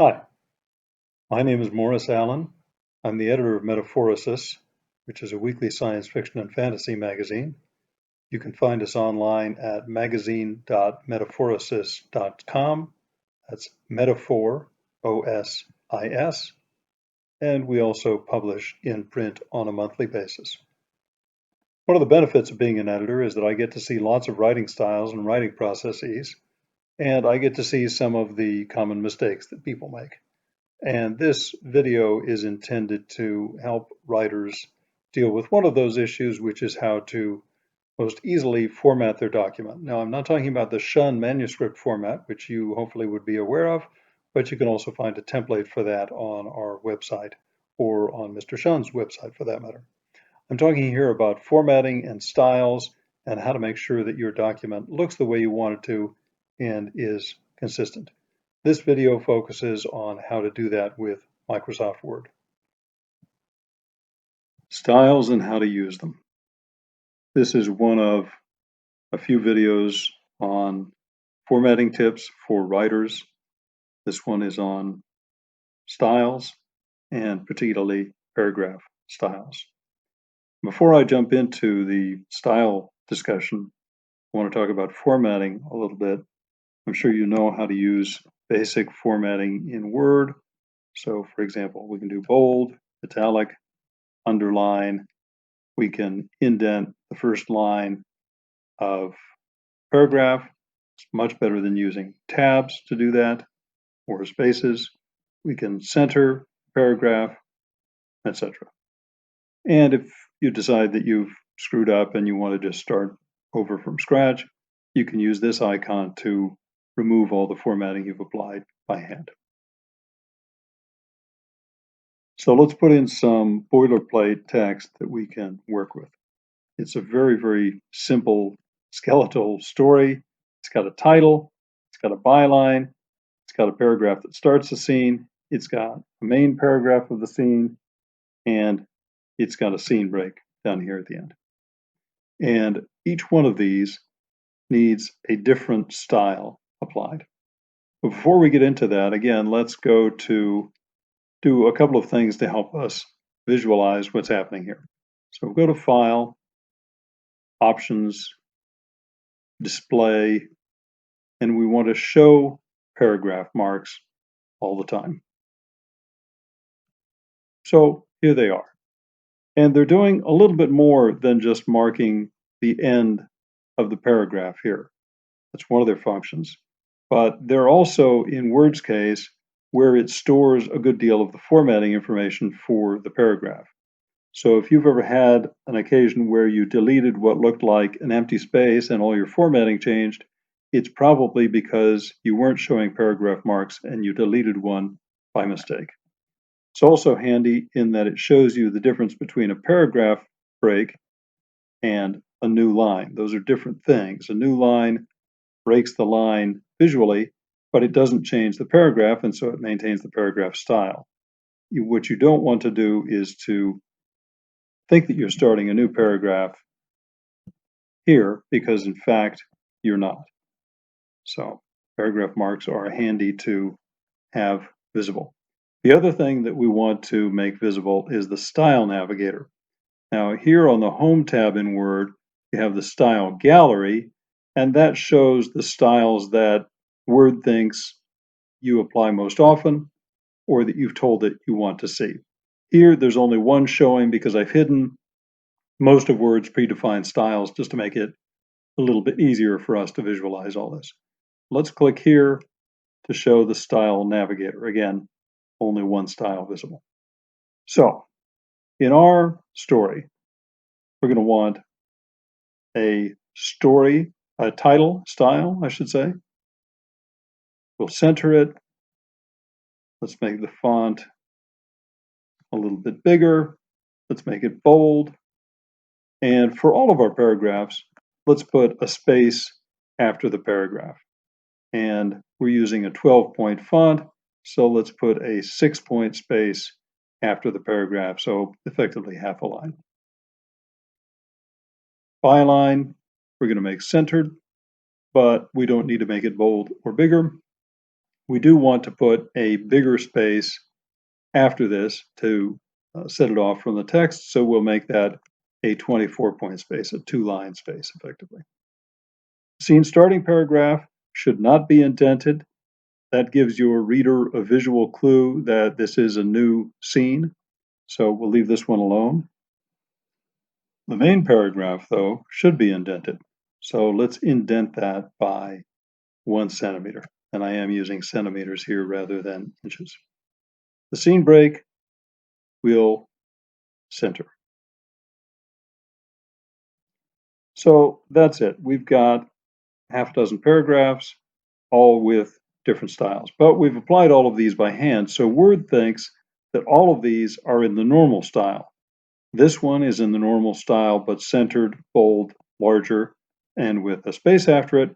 Hi, my name is Morris Allen. I'm the editor of Metaphorosis, which is a weekly science fiction and fantasy magazine. You can find us online at magazine.metaphorosis.com. That's metaphor, O-S-I-S. And we also publish in print on a monthly basis. One of the benefits of being an editor is that I get to see lots of writing styles and writing processes, and I get to see some of the common mistakes that people make. And this video is intended to help writers deal with one of those issues, which is how to most easily format their document. Now, I'm not talking about the Shun manuscript format, which you hopefully would be aware of, but you can also find a template for that on our website or on Mr. Shun's website for that matter. I'm talking here about formatting and styles and how to make sure that your document looks the way you want it to and is consistent. This video focuses on how to do that with Microsoft Word. Styles and how to use them. This is one of a few videos on formatting tips for writers. This one is on styles and particularly paragraph styles. Before I jump into the style discussion, I want to talk about formatting a little bit. I'm sure you know how to use basic formatting in Word. So for example, we can do bold, italic, underline. We can indent the first line of paragraph. It's much better than using tabs to do that or spaces. We can center paragraph, etc. And if you decide that you've screwed up and you want to just start over from scratch, you can use this icon to remove all the formatting you've applied by hand. So let's put in some boilerplate text that we can work with. It's a very, very simple skeletal story. It's got a title, it's got a byline, it's got a paragraph that starts the scene, it's got a main paragraph of the scene, and it's got a scene break down here at the end. And each one of these needs a different style applied. But before we get into that, again, let's go to do a couple of things to help us visualize what's happening here. So we'll go to File, Options, Display, and we want to show paragraph marks all the time. So here they are. And they're doing a little bit more than just marking the end of the paragraph here. That's one of their functions. But they're also, in Word's case, where it stores a good deal of the formatting information for the paragraph. So if you've ever had an occasion where you deleted what looked like an empty space and all your formatting changed, it's probably because you weren't showing paragraph marks and you deleted one by mistake. It's also handy in that it shows you the difference between a paragraph break and a new line. Those are different things. A new line breaks the line visually, but it doesn't change the paragraph, and so it maintains the paragraph style. What you don't want to do is to think that you're starting a new paragraph here, because in fact, you're not. So paragraph marks are handy to have visible. The other thing that we want to make visible is the Style Navigator. Now here on the Home tab in Word, you have the Style Gallery, and that shows the styles that Word thinks you apply most often, or that you've told it you want to see. Here, there's only one showing because I've hidden most of Word's predefined styles just to make it a little bit easier for us to visualize all this. Let's click here to show the Style Navigator. Again, only one style visible. So, in our story, we're going to want a story, a title style, I should say. We'll center it. Let's make the font a little bit bigger. Let's make it bold. And for all of our paragraphs, let's put a space after the paragraph. And we're using a 12-point font, so let's put a 6-point space after the paragraph, so effectively half a line. Byline, we're going to make centered, but we don't need to make it bold or bigger. we do want to put a bigger space after this to set it off from the text, so we'll make that a 24-point space, a 2-line space effectively. Scene starting paragraph should not be indented. That gives your reader a visual clue that this is a new scene, so we'll leave this one alone. The main paragraph, though, should be indented. So let's indent that by 1 centimeter. And I am using centimeters here rather than inches. The scene break will center. So that's it. We've got half a dozen paragraphs, all with different styles. But we've applied all of these by hand, so Word thinks that all of these are in the normal style. This one is in the normal style, but centered, bold, larger, and with a space after it.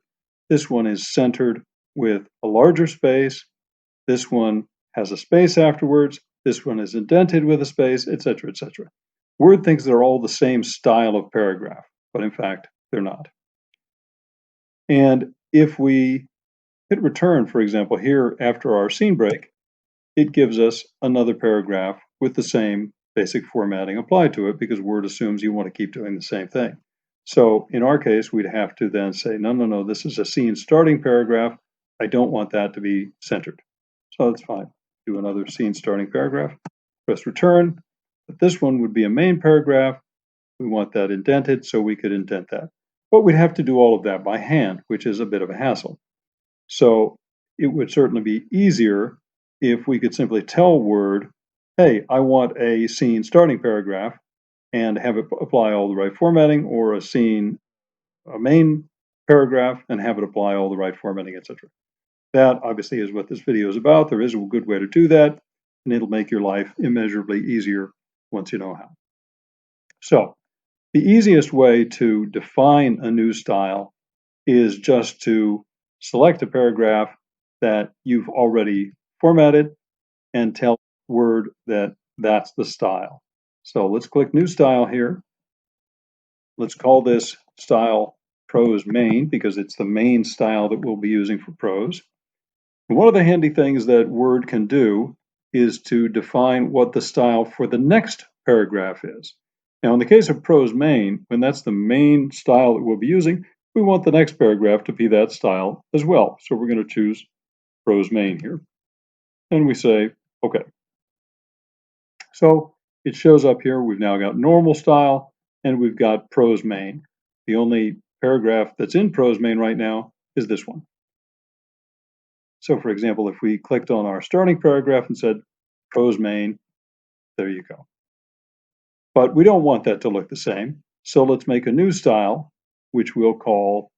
This one is centered with a larger space. This one has a space afterwards. This one is indented with a space, etc., etc. Word thinks they're all the same style of paragraph, but in fact, they're not. And if we hit return, for example, here after our scene break, it gives us another paragraph with the same basic formatting applied to it because Word assumes you want to keep doing the same thing. So in our case, we'd have to then say, no, this is a scene starting paragraph. I don't want that to be centered. So that's fine. Do another scene starting paragraph, press return. But this one would be a main paragraph. We want that indented, so we could indent that. But we'd have to do all of that by hand, which is a bit of a hassle. So it would certainly be easier if we could simply tell Word, hey, I want a scene starting paragraph and have it apply all the right formatting, or a main paragraph and have it apply all the right formatting, etc. That obviously is what this video is about. There is a good way to do that, and it'll make your life immeasurably easier once you know how. So the easiest way to define a new style is just to select a paragraph that you've already formatted and tell Word that that's the style. So let's click New Style here. Let's call this style Prose Main because it's the main style that we'll be using for prose. And one of the handy things that Word can do is to define what the style for the next paragraph is. Now, in the case of Prose Main, when that's the main style that we'll be using, we want the next paragraph to be that style as well. So we're going to choose Prose Main here. And we say, OK. So it shows up here. We've now got normal style and we've got Prose Main. The only paragraph that's in Prose Main right now is this one. So for example, if we clicked on our starting paragraph and said Prose Main, there you go. But we don't want that to look the same. So let's make a new style, which we'll call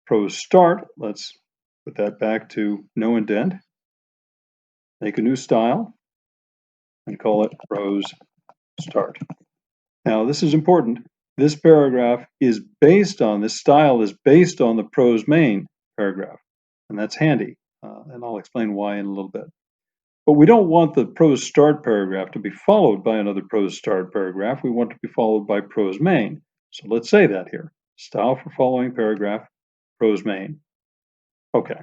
Prose Start. Let's put that back to no indent. Make a new style and call it Prose Start. Now this is important. This paragraph is based on, this style is based on the Prose Main paragraph. And that's handy. And I'll explain why in a little bit. But we don't want the Prose Start paragraph to be followed by another Prose Start paragraph. We want to be followed by Prose Main. So let's say that here. Style for following paragraph, Prose Main. Okay.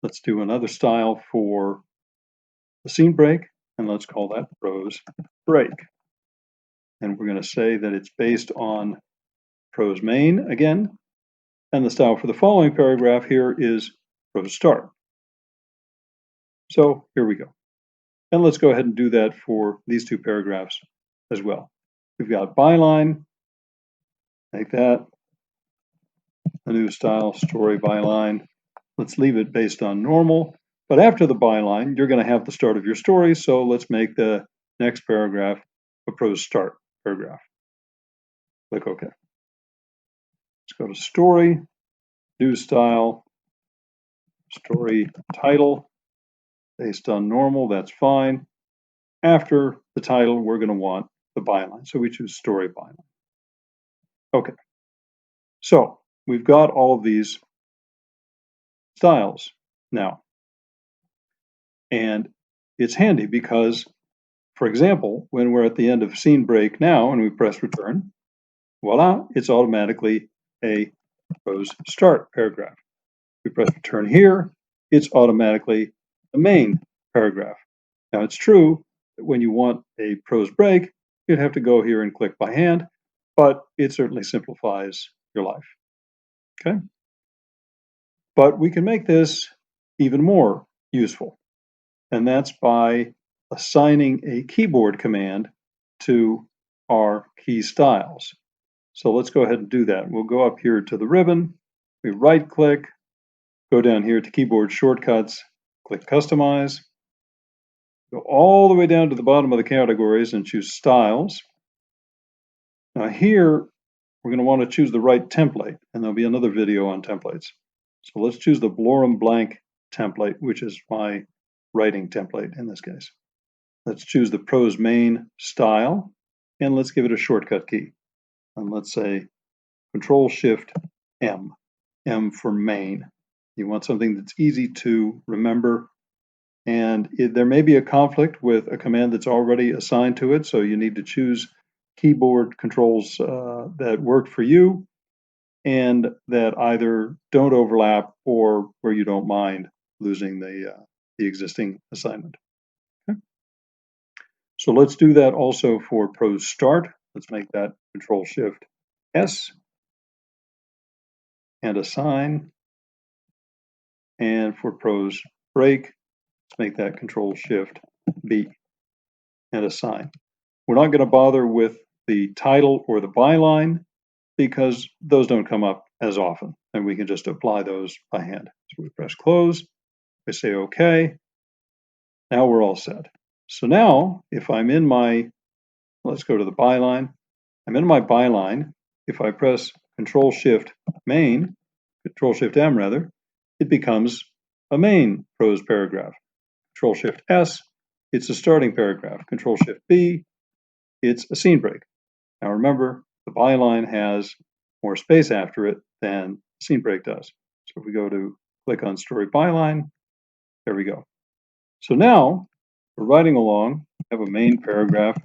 Let's do another style for the scene break, and let's call that Prose Break. And we're going to say that it's based on Prose Main again, and the style for the following paragraph here is Prose Start. So here we go. And let's go ahead and do that for these two paragraphs as well. We've got byline, make that a new style, story byline. Let's leave it based on normal. But after the byline, you're going to have the start of your story. So let's make the next paragraph a Prose Start paragraph. Click OK. Let's go to story, new style, story title. Based on normal, that's fine. After the title, we're going to want the byline. So we choose story byline. Okay. So we've got all of these styles now. And it's handy because, for example, when we're at the end of scene break now and we press return, voila, it's automatically a Prose Start paragraph. We press return here, it's automatically the main paragraph. Now it's true that when you want a prose break, you'd have to go here and click by hand, but it certainly simplifies your life. Okay? But we can make this even more useful, and that's by assigning a keyboard command to our key styles. So let's go ahead and do that. We'll go up here to the ribbon, we right click, go down here to keyboard shortcuts, click customize, go all the way down to the bottom of the categories and choose styles. Now here, we're going to want to choose the right template, and there'll be another video on templates. So let's choose the Blorum blank template, which is my writing template in this case. Let's choose the prose main style, and let's give it a shortcut key. And let's say Control-Shift-M, M for main. You want something that's easy to remember, and there may be a conflict with a command that's already assigned to it, so you need to choose keyboard controls that work for you and that either don't overlap or where you don't mind losing the existing assignment. Okay. So let's do that also for ProStart. Let's make that Control-Shift-S and assign. And for prose break, let's make that Control-Shift-B and assign. We're not going to bother with the title or the byline because those don't come up as often, and we can just apply those by hand. So we press close, we say OK. Now we're all set. So now if I'm in my, let's go to the byline. I'm in my byline. If I press Control-Shift-Main, Control-Shift-M rather, it becomes a main prose paragraph. Control-Shift-S, it's a starting paragraph. Control-Shift-B, it's a scene break. Now remember, the byline has more space after it than scene break does. So if we go to click on story byline, there we go. So now we're writing along, have a main paragraph.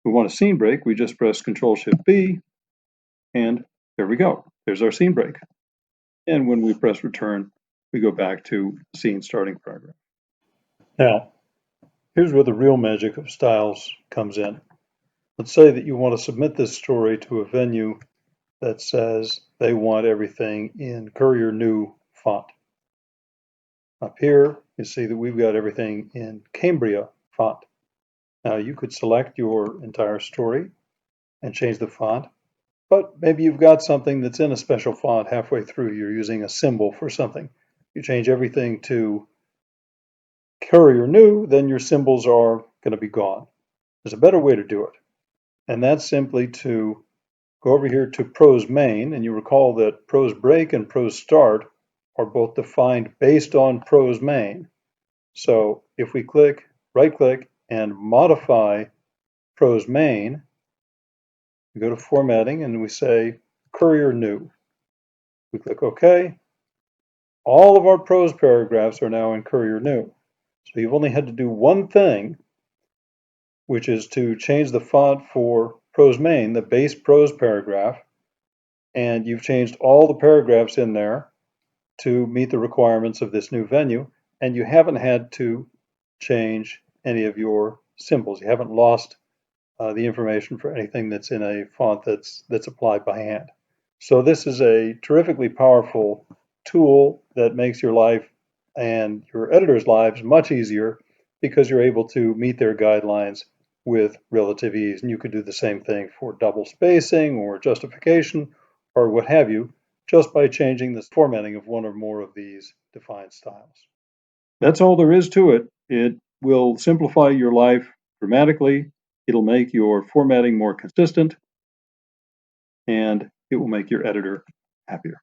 We want a scene break, we just press Control-Shift-B, and there we go. There's our scene break. And when we press return, we go back to scene starting paragraph. Now, here's where the real magic of styles comes in. Let's say that you want to submit this story to a venue that says they want everything in Courier New font. Up here, you see that we've got everything in Cambria font. Now you could select your entire story and change the font, but maybe you've got something that's in a special font halfway through. You're using a symbol for something. You change everything to Courier New, then your symbols are going to be gone. There's a better way to do it, and that's simply to go over here to prose main, and you recall that prose break and prose start are both defined based on prose main. So if we right click and modify prose main, we go to formatting and we say Courier New. We click OK. All of our prose paragraphs are now in Courier New. So you've only had to do one thing, which is to change the font for prose main, the base prose paragraph, and you've changed all the paragraphs in there to meet the requirements of this new venue, and you haven't had to change any of your symbols. You haven't lost the information for anything that's in a font that's applied by hand. So this is a terrifically powerful tool that makes your life and your editors' lives much easier because you're able to meet their guidelines with relative ease. And you could do the same thing for double spacing or justification or what have you, just by changing the formatting of one or more of these defined styles. That's all there is to it. It will simplify your life dramatically. It'll make your formatting more consistent, and it will make your editor happier.